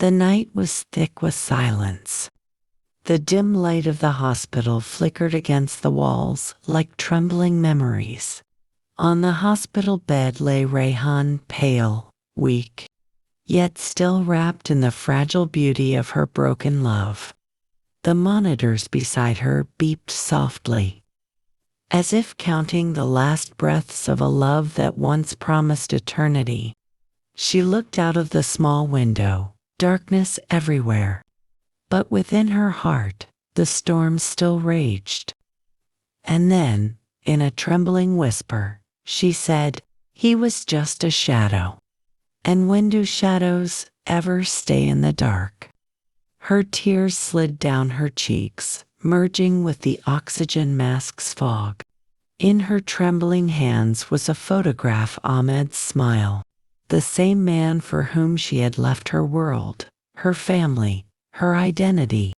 The night was thick with silence. The dim light of the hospital flickered against the walls like trembling memories. On the hospital bed lay Rayhan, pale, weak, yet still wrapped in the fragile beauty of her broken love. The monitors beside her beeped softly, as if counting the last breaths of a love that once promised eternity. She looked out of the small window, darkness everywhere. But within her heart, the storm still raged. And then, in a trembling whisper, she said, "He was just a shadow. And when do shadows ever stay in the dark?" Her tears slid down her cheeks, merging with the oxygen mask's fog. In her trembling hands was a photograph. Ahmed's smile. The same man for whom she had left her world, her family, her identity.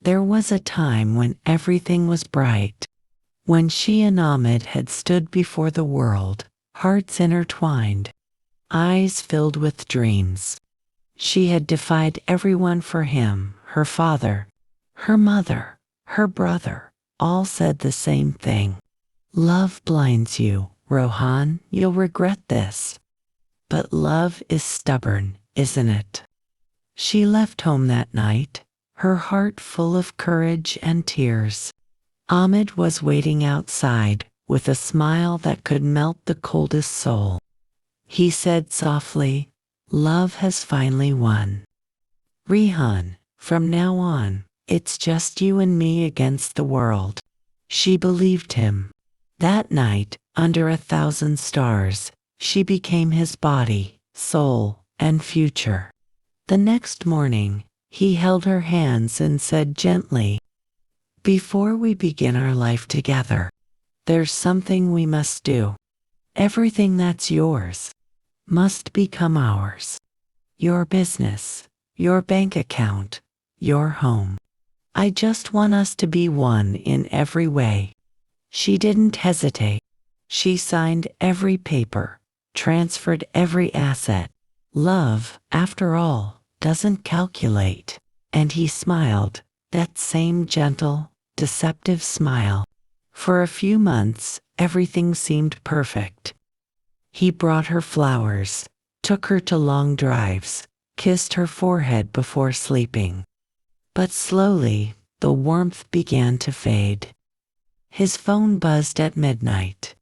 There was a time when everything was bright, when she and Ahmed had stood before the world, hearts intertwined, eyes filled with dreams. She had defied everyone for him, her father, her mother, her brother, all said the same thing. "Love blinds you, Rohan, you'll regret this." But love is stubborn, isn't it? She left home that night, her heart full of courage and tears. Ahmed was waiting outside, with a smile that could melt the coldest soul. He said softly, "Love has finally won. Rayhan, from now on, it's just you and me against the world." She believed him. That night, under 1,000 stars, she became his body, soul, and future. The next morning, he held her hands and said gently, "Before we begin our life together, there's something we must do. Everything that's yours must become ours. Your business, your bank account, your home. I just want us to be one in every way." She didn't hesitate. She signed every paper, transferred every asset. Love, after all, doesn't calculate. And he smiled, that same gentle, deceptive smile. For a few months, everything seemed perfect. He brought her flowers, took her to long drives, kissed her forehead before sleeping. But slowly, the warmth began to fade. His phone buzzed at midnight.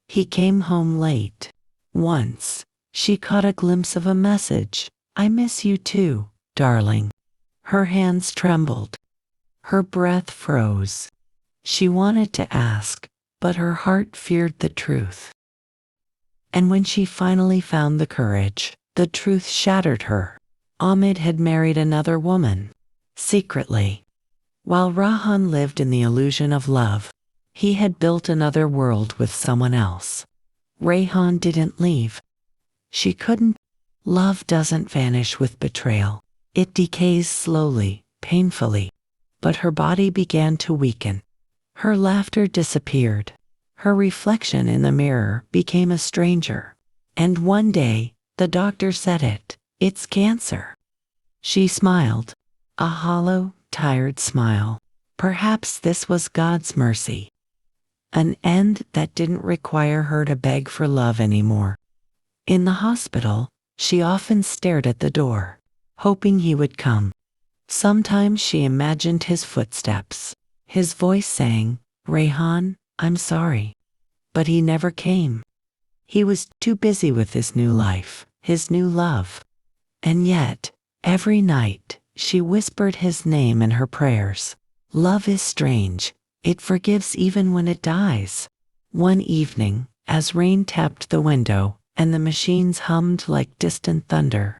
He came home late. Once, she caught a glimpse of a message. "I miss you too, darling." Her hands trembled. Her breath froze. She wanted to ask, but her heart feared the truth. And when she finally found the courage, the truth shattered her. Ahmed had married another woman, secretly. While Rayhan lived in the illusion of love, he had built another world with someone else. Rayhan didn't leave. She couldn't. Love doesn't vanish with betrayal. It decays slowly, painfully. But her body began to weaken. Her laughter disappeared. Her reflection in the mirror became a stranger. And one day, the doctor said it. "It's cancer." She smiled. A hollow, tired smile. Perhaps this was God's mercy. An end that didn't require her to beg for love anymore. In the hospital, she often stared at the door, hoping he would come. Sometimes she imagined his footsteps, his voice saying, "Rayhan, I'm sorry." But he never came. He was too busy with his new life, his new love. And yet, every night, she whispered his name in her prayers. Love is strange. It forgives even when it dies. One evening, as rain tapped the window and the machines hummed like distant thunder,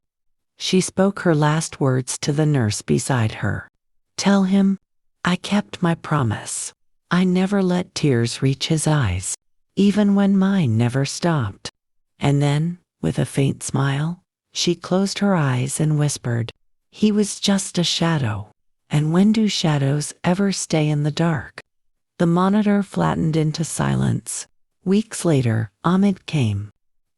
she spoke her last words to the nurse beside her. "Tell him, I kept my promise. I never let tears reach his eyes, even when mine never stopped." And then, with a faint smile, she closed her eyes and whispered, "He was just a shadow. And when do shadows ever stay in the dark?" The monitor flattened into silence. Weeks later, Ahmed came.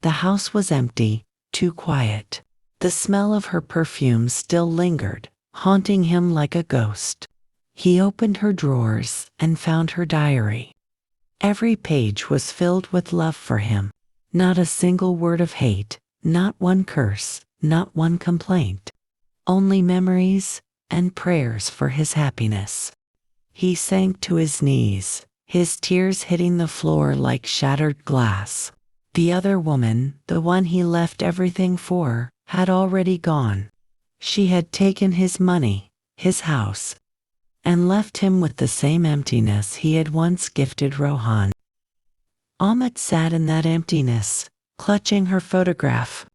The house was empty, too quiet. The smell of her perfume still lingered, haunting him like a ghost. He opened her drawers and found her diary. Every page was filled with love for him. Not a single word of hate, not one curse, not one complaint. Only memories and prayers for his happiness. He sank to his knees, his tears hitting the floor like shattered glass. The other woman, the one he left everything for, had already gone. She had taken his money, his house, and left him with the same emptiness he had once gifted Rohan. Amit sat in that emptiness, clutching her photograph,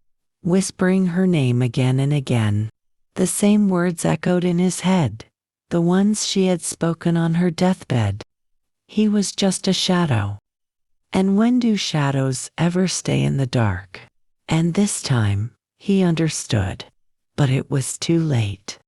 whispering her name again and again. The same words echoed in his head, the ones she had spoken on her deathbed. He was just a shadow. And when do shadows ever stay in the dark? And this time, he understood. But it was too late.